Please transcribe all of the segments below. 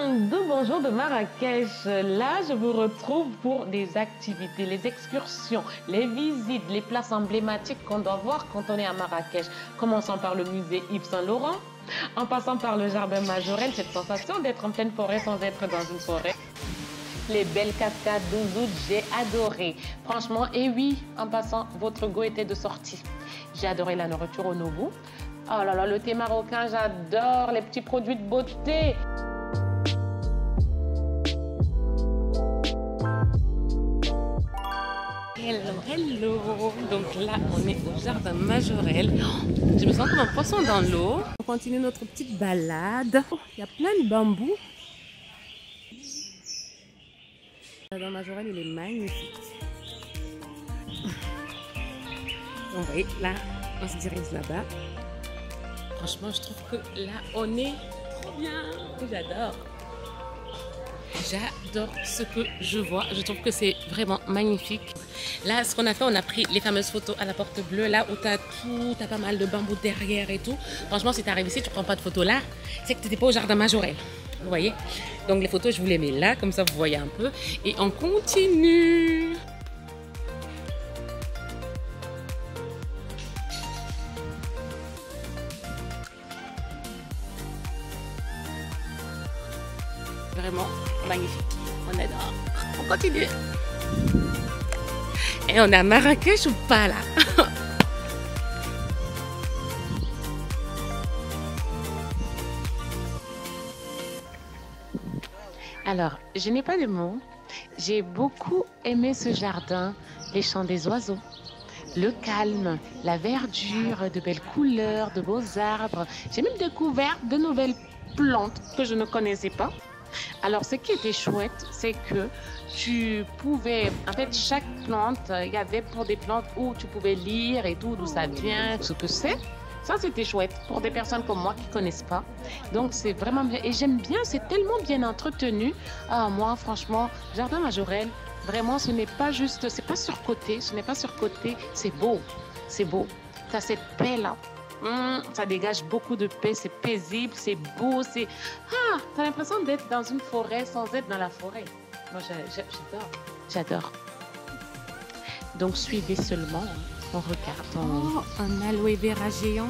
Bonjour de Marrakech. Là, je vous retrouve pour des activités, les excursions, les visites, les places emblématiques qu'on doit voir quand on est à Marrakech. Commençons par le musée Yves Saint Laurent, en passant par le jardin Majorelle, cette sensation d'être en pleine forêt sans être dans une forêt. Les belles cascades d'Ouzoud, j'ai adoré. Franchement, et oui, en passant, votre go était de sortie. J'ai adoré la nourriture au Novo. Oh là là, le thé marocain, j'adore les petits produits de beauté. Hello. Donc là, on est au jardin Majorelle. Je me sens comme un poisson dans l'eau. On continue notre petite balade. Il y a plein de bambous. Le jardin Majorelle, il est magnifique. Donc, vous voyez, là, on se dirige là-bas. Franchement, je trouve que là, on est trop bien. J'adore. J'adore ce que je vois. Je trouve que c'est vraiment magnifique. Là, ce qu'on a fait, on a pris les fameuses photos à la porte bleue, là où tu as tout, tu as pas mal de bambous derrière et tout. Franchement, si tu arrives ici, tu ne prends pas de photos là, c'est que tu n'étais pas au jardin Majorelle. Vous voyez? Donc, les photos, je vous les mets là, comme ça, vous voyez un peu. Et on continue. Vraiment magnifique. On adore. On continue. Et on est à Marrakech ou pas là? Alors, je n'ai pas de mots. J'ai beaucoup aimé ce jardin, les chants des oiseaux, le calme, la verdure, de belles couleurs, de beaux arbres. J'ai même découvert de nouvelles plantes que je ne connaissais pas. Alors, ce qui était chouette, c'est que tu pouvais, en fait, chaque plante, il y avait pour des plantes où tu pouvais lire et tout, d'où ça vient, ce que c'est. Ça, c'était chouette pour des personnes comme moi qui ne connaissent pas. Donc, c'est vraiment bien. Et j'aime bien, c'est tellement bien entretenu. Ah, moi, franchement, Jardin Majorelle, vraiment, ce n'est pas juste, c'est pas surcoté, ce n'est pas surcoté, c'est beau. C'est beau. Tu as cette paix-là. Ça dégage beaucoup de paix, c'est paisible, c'est beau, c'est... Ah, t'as l'impression d'être dans une forêt sans être dans la forêt. Moi, j'adore. Donc, suivez seulement, on regarde. Oh, un aloe vera géant.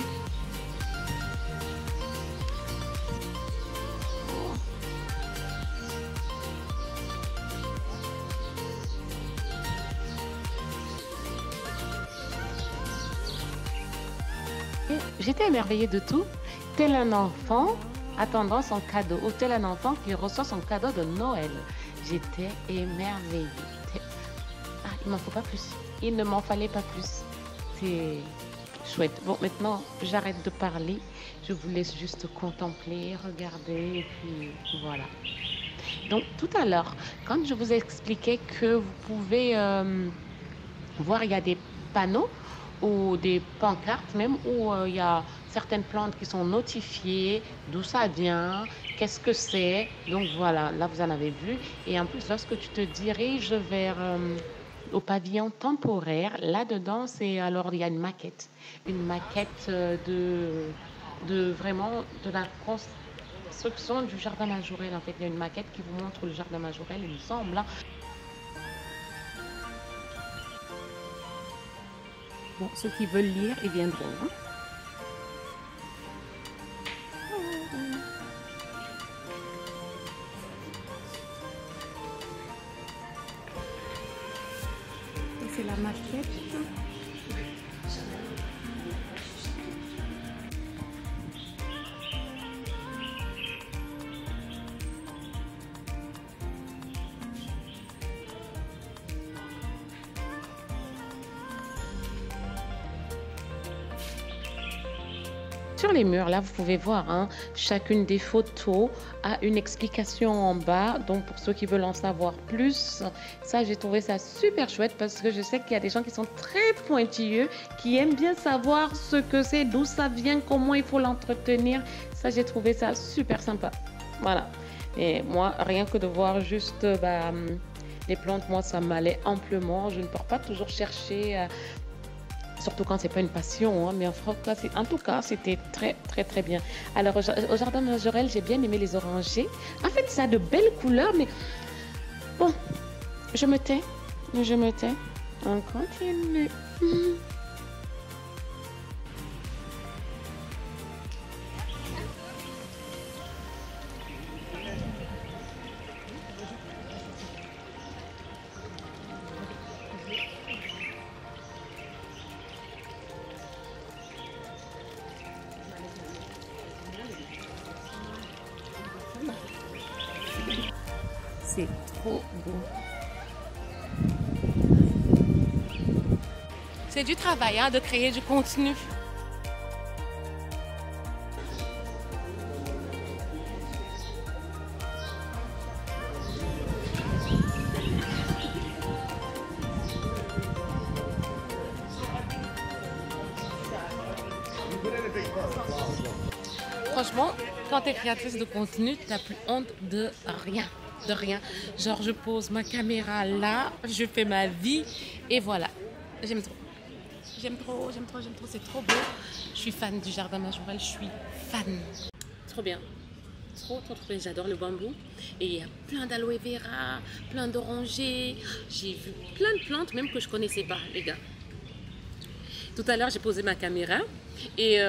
J'étais émerveillée de tout, tel un enfant attendant son cadeau, ou tel un enfant qui reçoit son cadeau de Noël. J'étais émerveillée. Ah, il m'en faut pas plus. Il ne m'en fallait pas plus. C'est chouette. Bon, maintenant, j'arrête de parler. Je vous laisse juste contempler, regarder, et puis voilà. Donc, tout à l'heure, quand je vous expliquais que vous pouvez voir, il y a des panneaux ou des pancartes même où il y a certaines plantes qui sont notifiées, d'où ça vient, qu'est-ce que c'est. Donc voilà, là vous en avez vu. Et en plus, lorsque tu te diriges vers au pavillon temporaire, là-dedans, c'est alors il y a une maquette de vraiment de la construction du jardin Majorelle. En fait, il y a une maquette qui vous montre le jardin Majorelle, il me semble, hein. Bon, ceux qui veulent lire, ils viendront. Hein? C'est la maquette. Sur les murs, là, vous pouvez voir, hein, chacune des photos a une explication en bas. Donc, pour ceux qui veulent en savoir plus, ça, j'ai trouvé ça super chouette parce que je sais qu'il y a des gens qui sont très pointilleux, qui aiment bien savoir ce que c'est, d'où ça vient, comment il faut l'entretenir. Ça, j'ai trouvé ça super sympa. Voilà. Et moi, rien que de voir juste les plantes, moi, ça m'allait amplement. Je ne pars pas toujours chercher Surtout quand c'est pas une passion, hein, mais en tout cas, c'était très, très, très bien. Alors, au jardin Majorelle, j'ai bien aimé les orangers. En fait, ça a de belles couleurs, mais bon, je me tais. Je me tais. On continue. C'est trop beau. C'est du travail, hein, de créer du contenu. Franchement, quand tu es créatrice de contenu, tu n'as plus honte de rien. De rien. Genre, je pose ma caméra là, je fais ma vie et voilà. J'aime trop. J'aime trop, j'aime trop, j'aime trop. C'est trop beau. Je suis fan du jardin Majorelle. Je suis fan. Trop bien. Trop, trop, trop bien. J'adore le bambou. Et il y a plein d'aloe vera, plein d'orangers. J'ai vu plein de plantes, même que je ne connaissais pas, les gars. Tout à l'heure, j'ai posé ma caméra et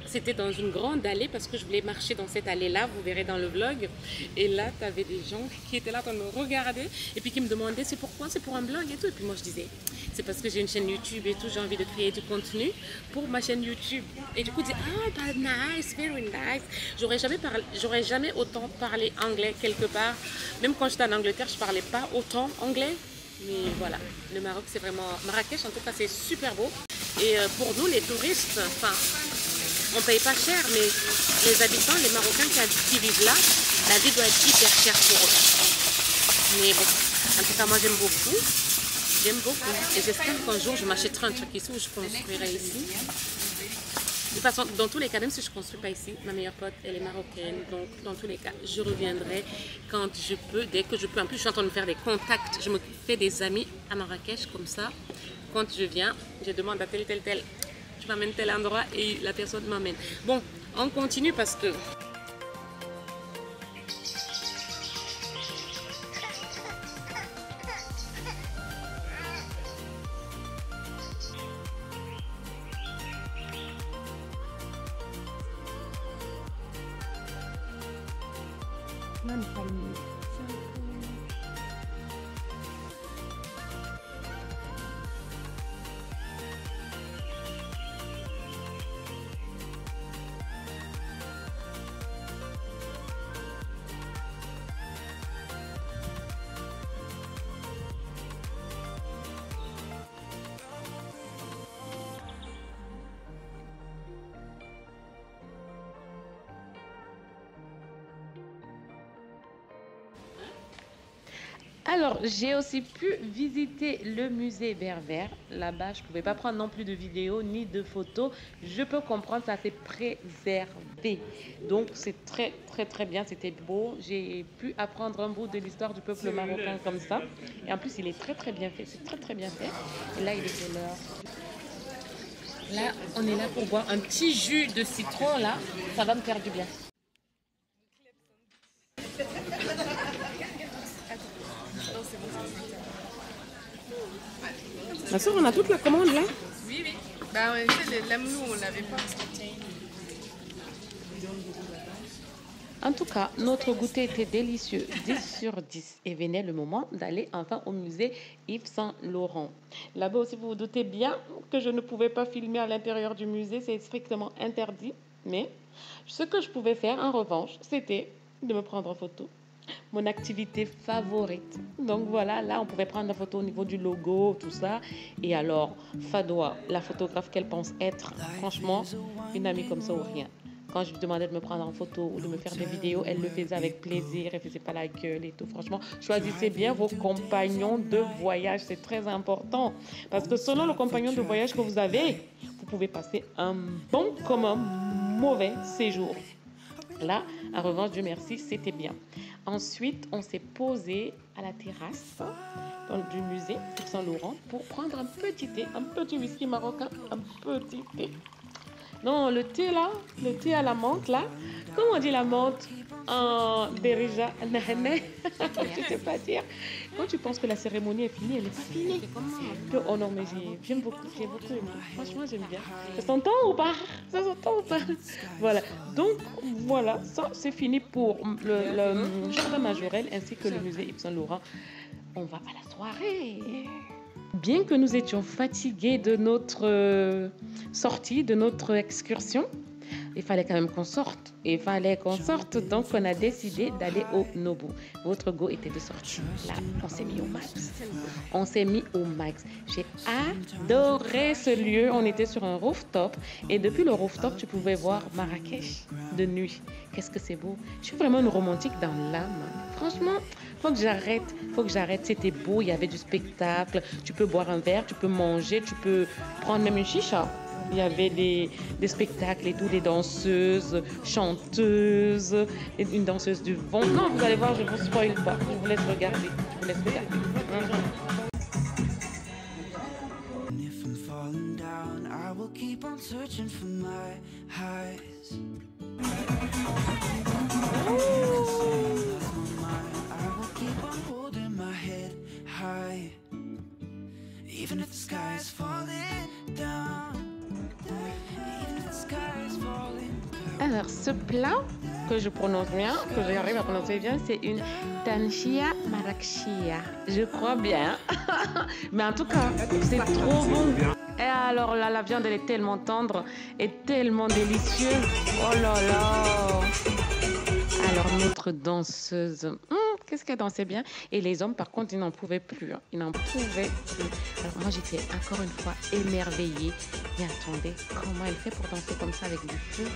c'était dans une grande allée parce que je voulais marcher dans cette allée-là, vous verrez dans le vlog. Et là, tu avais des gens qui étaient là en train de me regarder et puis qui me demandaient c'est pourquoi, c'est pour un blog et tout. Et puis moi, je disais c'est parce que j'ai une chaîne YouTube et tout, j'ai envie de créer du contenu pour ma chaîne YouTube. Et du coup, ils disaient ah, nice, very nice. J'aurais jamais autant parlé anglais quelque part. Même quand j'étais en Angleterre, je parlais pas autant anglais. Mais voilà, le Maroc, c'est vraiment... Marrakech, en tout cas, c'est super beau. Et pour nous, les touristes, enfin, on ne paye pas cher, mais les habitants, les Marocains qui vivent là, la vie doit être hyper chère pour eux. Mais bon, en tout cas, moi, j'aime beaucoup. J'aime beaucoup. Et j'espère qu'un jour, je m'achèterai un truc ici ou je construirai ici. De toute façon, dans tous les cas, même si je ne construis pas ici, ma meilleure pote, elle est marocaine. Donc, dans tous les cas, je reviendrai quand je peux, dès que je peux. En plus, je suis en train de faire des contacts. Je me fais des amis à Marrakech, comme ça. Quand je viens, je demande à tel, je m'amène tel endroit et la personne m'amène. Bon, on continue parce que... Alors, j'ai aussi pu visiter le musée Berbère. Là-bas, je ne pouvais pas prendre non plus de vidéos ni de photos. Je peux comprendre, ça s'est préservé. Donc, c'est très, très, très bien. C'était beau. J'ai pu apprendre un bout de l'histoire du peuple marocain comme ça. Et en plus, il est très, très bien fait. C'est très, très bien fait. Et là, il est quelle heure? Là, on est là pour boire un petit jus de citron, là. Ça va me faire du bien. Ma soeur, on a toute la commande là? Oui, oui. Bah, en effet, l'amlou, on l'avait pas. En tout cas, notre goûter était délicieux, 10 sur 10. Et venait le moment d'aller enfin au musée Yves Saint Laurent. Là-bas aussi, vous vous doutez bien que je ne pouvais pas filmer à l'intérieur du musée, c'est strictement interdit. Mais ce que je pouvais faire, en revanche, c'était de me prendre en photo. Mon activité favorite. Donc voilà, là, on pouvait prendre la photo au niveau du logo, tout ça. Et alors, Fadoua, la photographe qu'elle pense être, franchement, une amie comme ça ou rien. Quand je lui demandais de me prendre en photo ou de me faire des vidéos, elle le faisait avec plaisir, elle faisait pas la gueule et tout. Franchement, choisissez bien vos compagnons de voyage, c'est très important. Parce que selon le compagnon de voyage que vous avez, vous pouvez passer un bon comme un mauvais séjour. Là, en revanche, Dieu merci, c'était bien. Ensuite, on s'est posé à la terrasse du musée Yves Saint-Laurent pour prendre un petit thé, un petit whisky marocain, un petit thé. Non, le thé là, le thé à la menthe là, comment on dit la menthe en Derija, je sais pas dire. Quand tu penses que la cérémonie est finie, elle n'est pas finie. Oh non, mais j'aime beaucoup, j'ai beaucoup aimé. Franchement, j'aime bien. Ça s'entend ou pas? Ça s'entend ou pas? Voilà. Donc, voilà, ça c'est fini pour le jardin Majorelle ainsi que le musée Yves Saint-Laurent. On va à la soirée. Bien que nous étions fatigués de notre sortie, de notre excursion, il fallait quand même qu'on sorte. Il fallait qu'on sorte, donc on a décidé d'aller au Nobu. Votre go était de sortir. Là, on s'est mis au max. On s'est mis au max. J'ai adoré ce lieu. On était sur un rooftop et depuis le rooftop, tu pouvais voir Marrakech de nuit. Qu'est-ce que c'est beau. Je suis vraiment une romantique dans l'âme. Franchement, faut que j'arrête. C'était beau, il y avait du spectacle. Tu peux boire un verre, tu peux manger, tu peux prendre même une chicha. Il y avait des spectacles et tout, des danseuses, chanteuses, une danseuse du vent. Non, vous allez voir, je ne vous spoil pas. Je vous laisse regarder. Je vous laisse regarder. Even if the sky is falling down. Alors, ce plat que je prononce bien, que j'arrive à prononcer bien, c'est une tanchia marrakchia. Je crois bien. Mais en tout cas, c'est trop bon. Et alors là, la viande, elle est tellement tendre et tellement délicieuse. Oh là là. Alors, notre danseuse... qu'est-ce qu'elle dansait bien. Et les hommes, par contre, ils n'en pouvaient plus. Hein. Ils n'en pouvaient plus. Alors moi, j'étais encore une fois émerveillée. Mais attendez, comment elle fait pour danser comme ça avec du feu?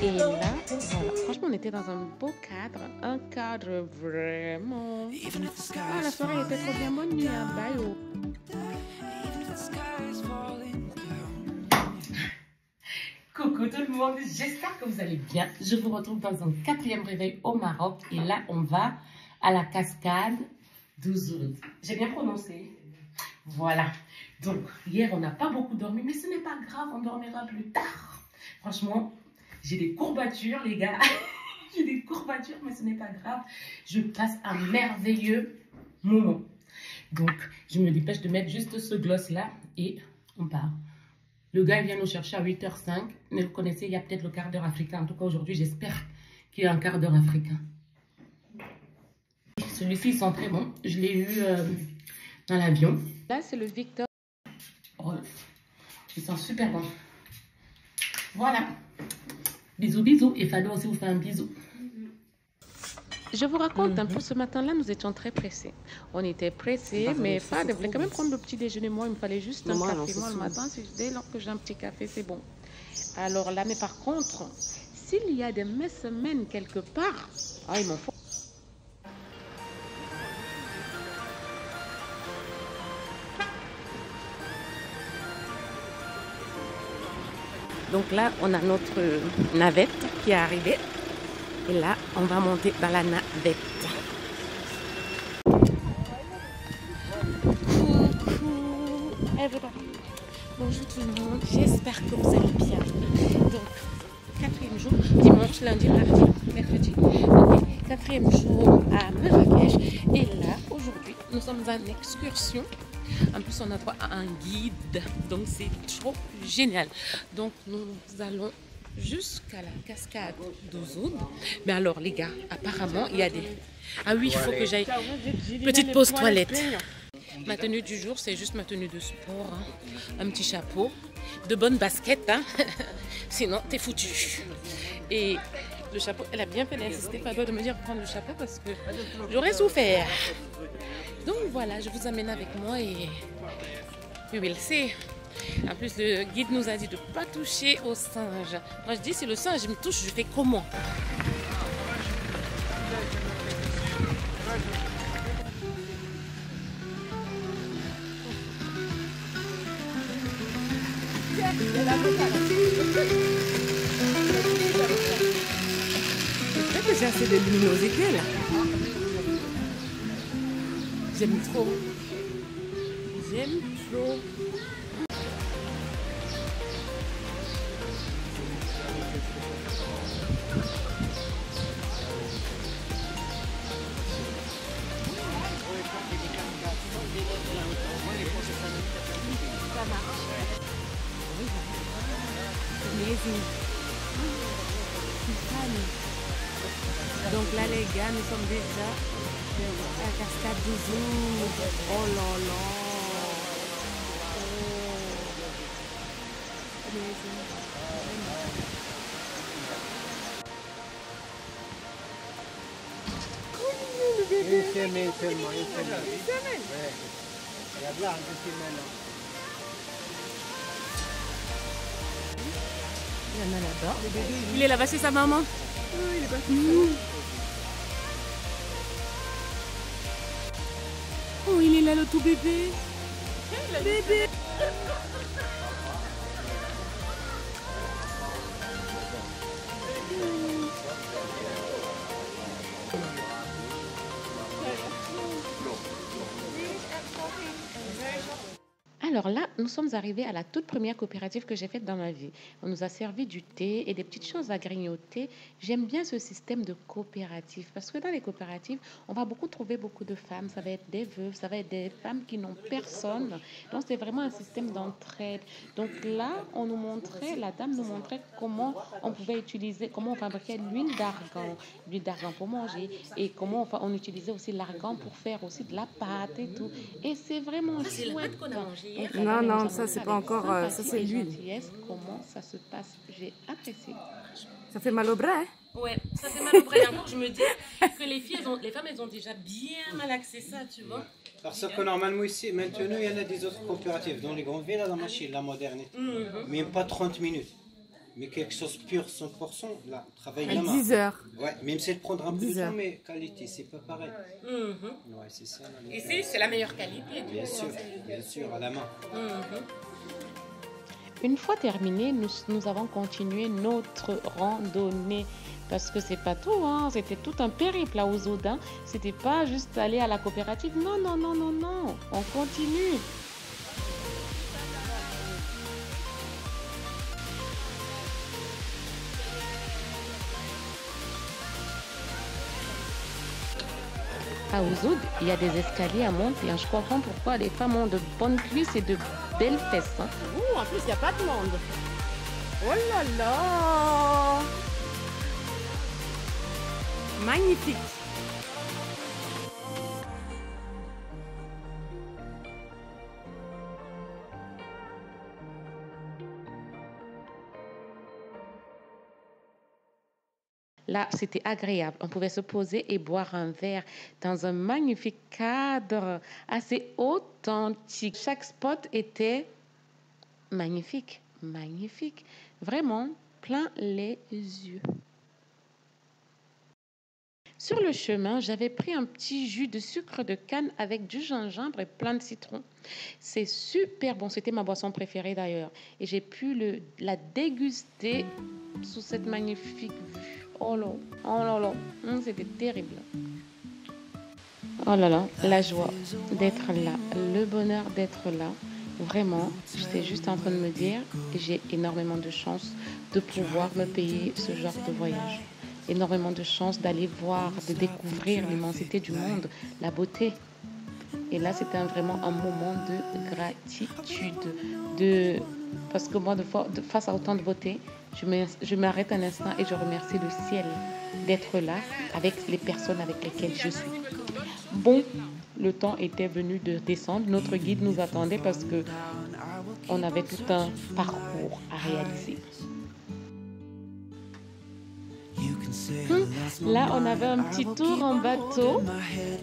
Et là, voilà. Franchement, on était dans un beau cadre. Un cadre vraiment... Ah, la soirée était trop bien. Bonne nuit, hein. Bye. Oh. Coucou tout le monde, j'espère que vous allez bien. Je vous retrouve dans un 4e réveil au Maroc. Et là, on va à la cascade d'Ouzoud. J'ai bien prononcé. Voilà. Donc, hier, on n'a pas beaucoup dormi, mais ce n'est pas grave, on dormira plus tard. Franchement, j'ai des courbatures, les gars. J'ai des courbatures, mais ce n'est pas grave. Je passe un merveilleux moment. Donc, je me dépêche de mettre juste ce gloss-là et on part. Le gars vient nous chercher à 8h05. Mais vous connaissez, il y a peut-être le quart d'heure africain. En tout cas, aujourd'hui, j'espère qu'il y a un quart d'heure africain. Celui-ci, il sent très bon. Je l'ai eu dans l'avion. Là, c'est le Victor Rolf. Il sent super bon. Voilà. Bisous, bisous. Et Fado aussi vous fait un bisou. Je vous raconte un peu, ce matin-là, nous étions très pressés. On était pressés, mais Fad voulait quand même prendre le petit déjeuner. Moi, il me fallait juste un café. Moi, le matin, dès lors que j'ai un petit café, c'est bon. Alors là, mais par contre, s'il y a des semaines quelque part, ah, il m'en faut. Donc là, on a notre navette qui est arrivée. Et là, on va monter dans la navette. Coucou everybody. Bonjour tout le monde, j'espère que vous allez bien. Donc, 4e jour, dimanche, lundi, mardi, mercredi. Ok, 4e jour à Marrakech. Et là, aujourd'hui, nous sommes en excursion. En plus, on a droit à un guide. Donc, c'est trop génial. Donc, nous allons jusqu'à la cascade d'Ouzoud. Mais alors, les gars, apparemment, il y a des... Ah oui, il faut que j'aille... Petite pause toilette. Ma tenue du jour, c'est juste ma tenue de sport. Hein. Un petit chapeau, de bonnes baskets. Hein. Sinon, t'es foutu. Et le chapeau, elle a bien fait d'insister, pas de me dire prendre le chapeau parce que j'aurais souffert. Donc voilà, je vous amène avec moi et we will see. En plus, le guide nous a dit de ne pas toucher au singe. Moi, je dis, si le singe me touche, je fais comment? assez de luminosité là. J'aime trop. J'aime trop. Amazing. Donc là les gars, nous sommes déjà à la cascade du Zoom. Oh là là. Oh. Amazing. Une semaine seulement, une semaine. Ouais. Regarde là, une semaine. Il y en a là-bas. Il est là-bas chez sa maman. Oui, il est parti. Oh, il est là le tout bébé. Bébé. Alors là, nous sommes arrivés à la toute première coopérative que j'ai faite dans ma vie. On nous a servi du thé et des petites choses à grignoter. J'aime bien ce système de coopérative parce que dans les coopératives, on va beaucoup trouver beaucoup de femmes. Ça va être des veuves, ça va être des femmes qui n'ont personne. Donc, c'est vraiment un système d'entraide. Donc là, on nous montrait, la dame nous montrait comment on pouvait utiliser, comment on fabriquait l'huile d'argan pour manger et comment on utilisait aussi l'argan pour faire aussi de la pâte et tout. Et c'est vraiment chouette. qu'on a mangé. Non, non, ça c'est pas encore, ça c'est l'huile. Comment ça se passe? J'ai apprécié. Ça fait mal au bras, hein? Ouais, ça fait mal au bras. Encore, je me dis que les femmes, elles ont déjà bien malaxé ça, tu vois. Parce que normalement ici, maintenant, il y en a des autres coopératives. Dans les grandes villes, la machine, la modernité. Même pas 30 minutes. Mais quelque chose pur, 100%, là, travaille la main. 10 heures. Ouais, même si elle prendra un peu de temps, mais qualité, c'est pas pareil. Ouais, c'est ça. Et c'est la meilleure qualité. Bien sûr, à la main. Une fois terminé, nous avons continué notre randonnée. Parce que c'est pas tout, hein. C'était tout un périple là aux Audins. C'était pas juste aller à la coopérative. Non, non, non, non, non. On continue. À Ouzoud, il y a des escaliers à monter. Je comprends pourquoi les femmes ont de bonnes cuisses et de belles fesses. Hein. En plus, il n'y a pas de monde. Oh là là! Magnifique! Là, c'était agréable. On pouvait se poser et boire un verre dans un magnifique cadre assez authentique. Chaque spot était magnifique, magnifique. Vraiment plein les yeux. Sur le chemin, j'avais pris un petit jus de sucre de canne avec du gingembre et plein de citron. C'est super bon. C'était ma boisson préférée d'ailleurs. Et j'ai pu la déguster sous cette magnifique vue. Oh là là, c'était terrible. Oh là là, la joie d'être là, le bonheur d'être là. Vraiment, j'étais juste en train de me dire, j'ai énormément de chance de pouvoir me payer ce genre de voyage. Énormément de chance d'aller voir, de découvrir l'immensité du monde, la beauté. Et là, c'était vraiment un moment de gratitude. Parce que moi, face à autant de beauté, je m'arrête un instant et je remercie le ciel d'être là avec les personnes avec lesquelles je suis. Bon, le temps était venu de descendre. Notre guide nous attendait parce que on avait tout un parcours à réaliser. Là, on avait un petit tour en bateau.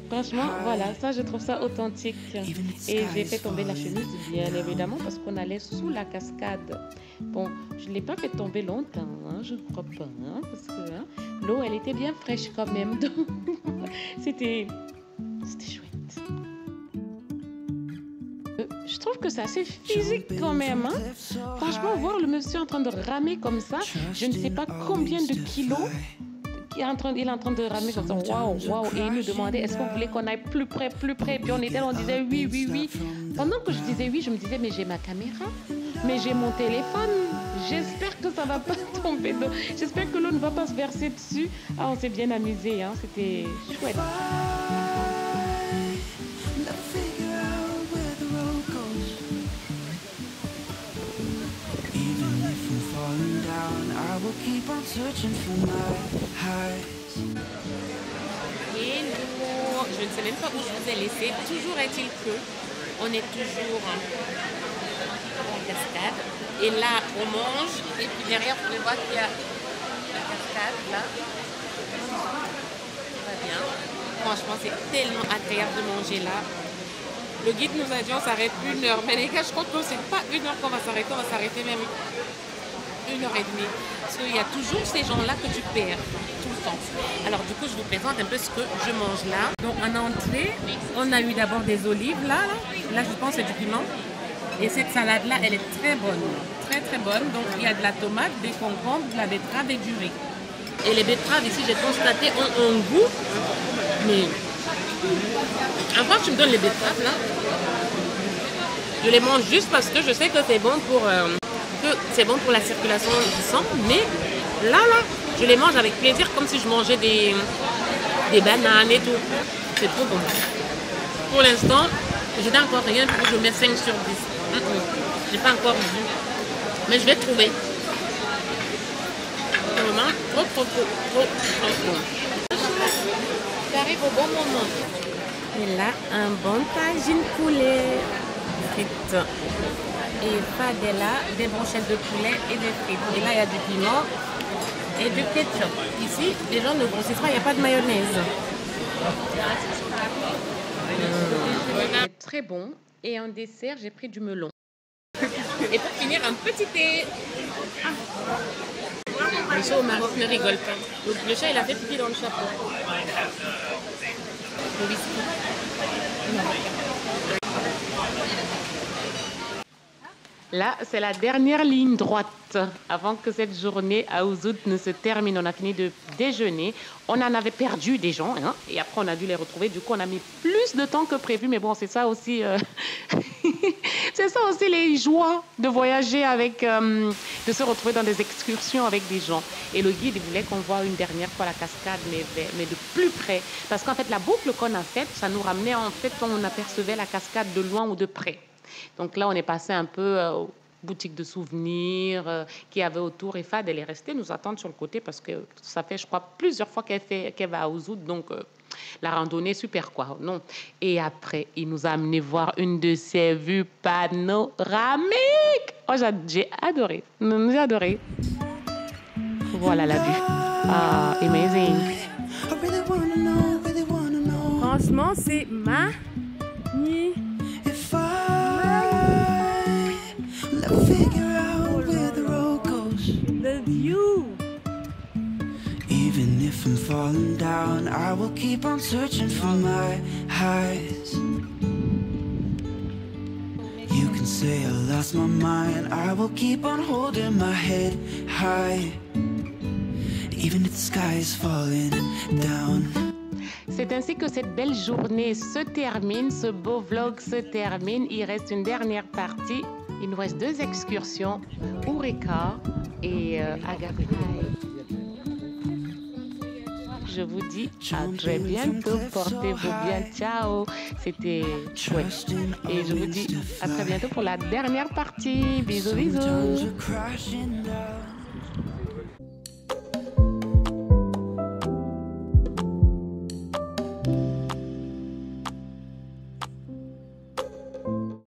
Franchement, voilà, ça, je trouve ça authentique. Et j'ai fait tomber la chemise, bien évidemment, parce qu'on allait sous la cascade. Bon, je ne l'ai pas fait tomber longtemps, hein, je ne crois pas, hein, parce que l'eau, elle était bien fraîche quand même. Donc, c'était chouette. Je trouve que c'est assez physique quand même. Hein. Franchement, voir le monsieur en train de ramer comme ça, je ne sais pas combien de kilos il est en train de ramener, je me dis waouh, waouh. Et il nous demandait est-ce qu'on voulait qu'on aille plus près, plus près. Et puis on disait oui, oui, oui. Pendant que je disais oui, je me disais mais j'ai ma caméra, mais j'ai mon téléphone. J'espère que ça va pas tomber. J'espère que l'eau ne va pas se verser dessus. Ah, on s'est bien amusé, hein. C'était chouette. Et nous, je ne sais même pas où je vous ai laissé. Toujours est-il que on est toujours en cascade. Et là, on mange. Et puis derrière, vous pouvez voir qu'il y a la cascade là. Ça va bien. Franchement, c'est tellement agréable de manger là. Le guide nous a dit on s'arrête 1 heure. Mais les gars, je crois que c'est pas 1 heure qu'on va s'arrêter. On va s'arrêter même 1h30. Parce qu'il y a toujours ces gens-là que tu perds tout le temps. Alors du coup, je vous présente un peu ce que je mange là. Donc en entrée, on a eu d'abord des olives là. Là, je pense que c'est du piment. Et cette salade-là, elle est très bonne. Très très bonne. Donc il y a de la tomate, des concombres, de la betterave et du riz. Et les betteraves ici, j'ai constaté, ont un goût. Mais avant que tu me donnes les betteraves là, je les mange juste parce que je sais que c'est bon pour... c'est bon pour la circulation du sang, mais là, je les mange avec plaisir comme si je mangeais des bananes et tout. C'est trop bon. Pour l'instant, je n'ai encore rien pour que je mette 5 sur 10. Je n'ai pas encore vu. Mais je vais trouver. Vraiment, trop bon. J'arrive au bon moment. Et là, un bon tagine poulet frites. Et fadela, des brochettes de poulet et des frites. Et là, il y a du piment et du ketchup. Ici, les gens ne grossissent pas, il n'y a pas de mayonnaise. C'est très bon. Et en dessert, j'ai pris du melon. Et pour finir, un petit thé. Le chat au Maroc ne rigole pas. Donc, le chat, il a fait pipi dans le chapeau. Le whisky. Là, c'est la dernière ligne droite. Avant que cette journée à Ouzout ne se termine, on a fini de déjeuner. On en avait perdu des gens, hein, et après on a dû les retrouver. Du coup, on a mis plus de temps que prévu. Mais bon, c'est ça aussi, c'est ça aussi les joies de voyager avec, de se retrouver dans des excursions avec des gens. Et le guide voulait qu'on voit une dernière fois la cascade, mais de plus près. Parce qu'en fait, la boucle qu'on a faite, ça nous ramenait, en fait, on apercevait la cascade de loin ou de près. Donc là, on est passé un peu aux boutiques de souvenirs qu'il y avait autour. Et Fad, elle est restée nous attendre sur le côté parce que ça fait, je crois, plusieurs fois qu'elle va à Ouzout. Donc, la randonnée, super quoi. Non. Et après, il nous a amené voir une de ces vues panoramiques. Oh, j'ai adoré. J'ai adoré. Voilà la vue. Ah, amazing. Franchement, c'est magnifique. The view. Even if I'm falling down, I will keep on searching for my highs. You can say I lost my mind, I will keep on holding my head high. Even if the sky is falling down. C'est ainsi que cette belle journée se termine, ce beau vlog se termine. Il reste une dernière partie. Il nous reste 2 excursions, Oureka et Agapai. Je vous dis à très bientôt. Portez-vous bien. Ciao. C'était chouette. Et je vous dis à très bientôt pour la dernière partie. Bisous, bisous.